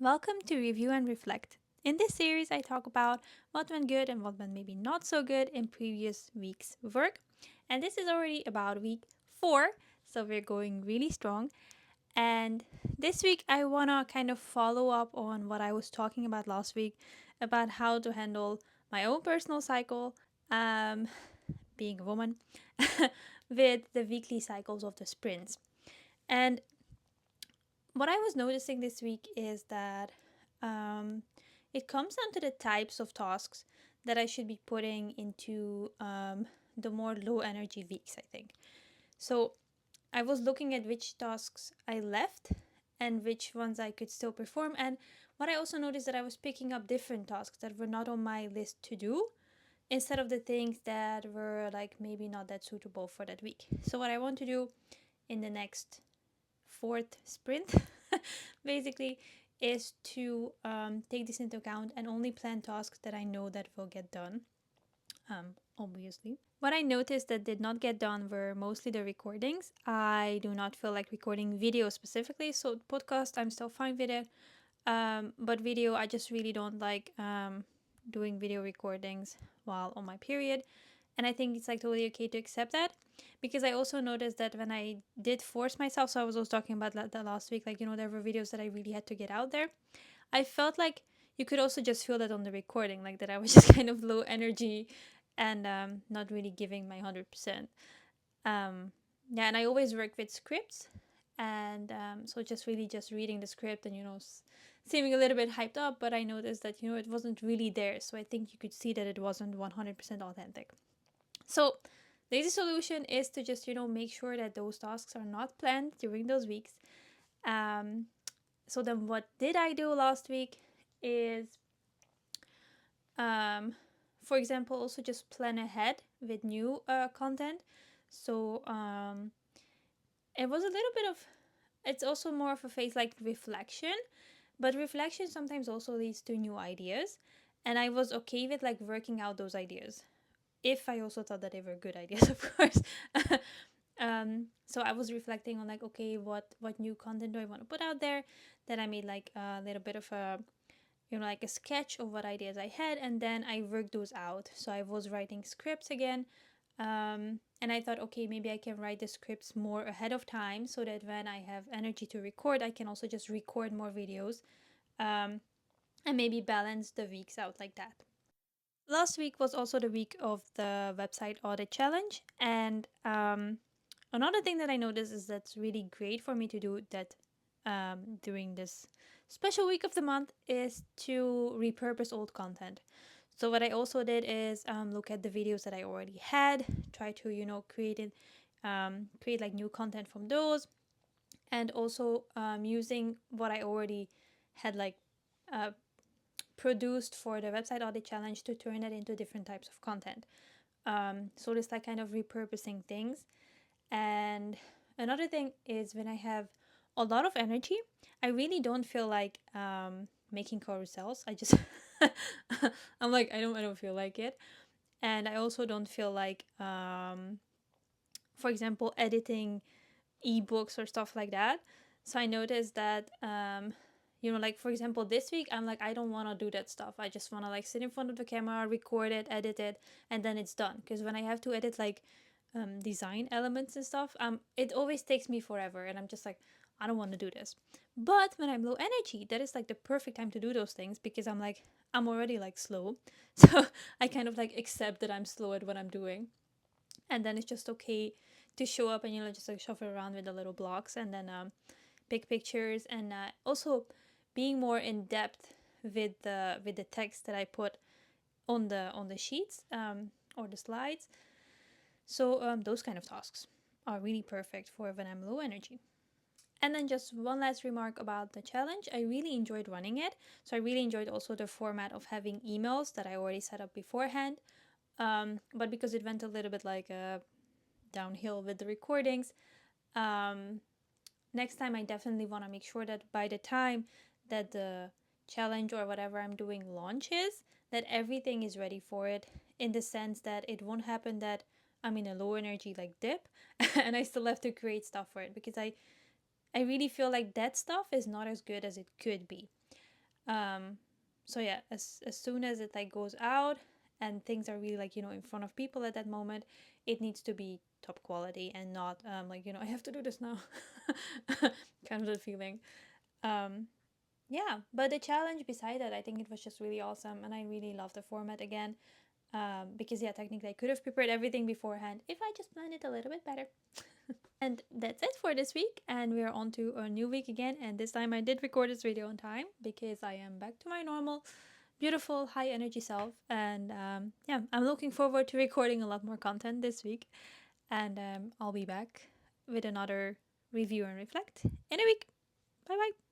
Welcome to Review and Reflect. In this series, I talk about what went good and what went maybe not so good in previous week's work. And this is already about week 4, so we're going really strong. And this week, I want to kind of follow up on what I was talking about last week about how to handle my own personal cycle, um, being a woman, with the weekly cycles of the sprints. And what I was noticing this week is that um, it comes down to the types of tasks that I should be putting into the more low energy weeks, I think. So I was looking at which tasks I left and which ones I could still perform. And what I also noticed that I was picking up different tasks that were not on my list to do instead of the things that were like maybe not that suitable for that week. So what I want to do in the next fourth sprint basically is to take this into account and only plan tasks that I know that will get done, obviously. What I noticed that did not get done were mostly the recordings. I do not feel like recording video specifically, so podcast I'm still fine with it, but video I just really don't like doing video recordings while on my period. And I think it's like totally okay to accept that, because I also noticed that when I did force myself, so I was also talking about that last week, like, there were videos that I really had to get out there. I felt like you could also just feel that on the recording, like that I was just kind of low energy and not really giving my 100%. Yeah, and I always work with scripts, and so just really just reading the script and seeming a little bit hyped up, but I noticed that it wasn't really there, so I think you could see that it wasn't 100% authentic. So the easy solution is to just make sure that those tasks are not planned during those weeks. um, so then what did I do last week is, um, for example, also just plan ahead with new content. So it was a little bit of, it's also more of a phase like reflection, but reflection sometimes also leads to new ideas, and I was okay with like working out those ideas if I also thought that they were good ideas, of course. So I was reflecting on like, okay, what new content do I want to put out there? Then I made like a little bit of a, like a sketch of what ideas I had, and then I worked those out. So I was writing scripts again, and I thought, okay, maybe I can write the scripts more ahead of time so that when I have energy to record, I can also just record more videos, um, and maybe balance the weeks out like that. Last week was also the week of the website audit challenge, and another thing that I noticed is that's really great for me to do that during this special week of the month is to repurpose old content. So what I also did is look at the videos that I already had, try to create like new content from those, and also using what I already had like uh, produced for the website audit challenge to turn it into different types of content. So it's like kind of repurposing things. And another thing is when I have a lot of energy, I really don't feel like making carousels. I just I'm like I don't feel like it, and I also don't feel like for example editing ebooks or stuff like that. So I noticed that like for example this week I'm like I don't want to do that stuff. I just want to like sit in front of the camera, record it, edit it, and then it's done. Because when I have to edit like design elements and stuff, it always takes me forever, and I'm just like I don't want to do this. But when I'm low energy, that is like the perfect time to do those things, because I'm already like slow, so I kind of like accept that I'm slow at what I'm doing, and then it's just okay to show up and just like shuffle around with the little blocks, and then pick pictures, and also being more in depth with the text that I put on the sheets, or the slides. So those kind of tasks are really perfect for when I'm low energy. And then just one last remark about the challenge. I really enjoyed running it. So I really enjoyed also the format of having emails that I already set up beforehand. But because it went a little bit like downhill with the recordings, um, next time I definitely want to make sure that by the time that the challenge or whatever I'm doing launches, that everything is ready for it, in the sense that it won't happen that I'm in a low energy like dip and I still have to create stuff for it, because I really feel like that stuff is not as good as it could be. Um, so yeah, as soon as it like goes out and things are really like in front of people at that moment, it needs to be top quality and not like I have to do this now, kind of the feeling. Um, yeah, but the challenge beside that, I think it was just really awesome, and I really love the format again. Because yeah, technically I could have prepared everything beforehand if I just planned it a little bit better. And that's it for this week, and we are on to a new week again. And this time I did record this video on time because I am back to my normal, beautiful, high energy self. And yeah, I'm looking forward to recording a lot more content this week. And I'll be back with another review and reflect in a week. Bye bye.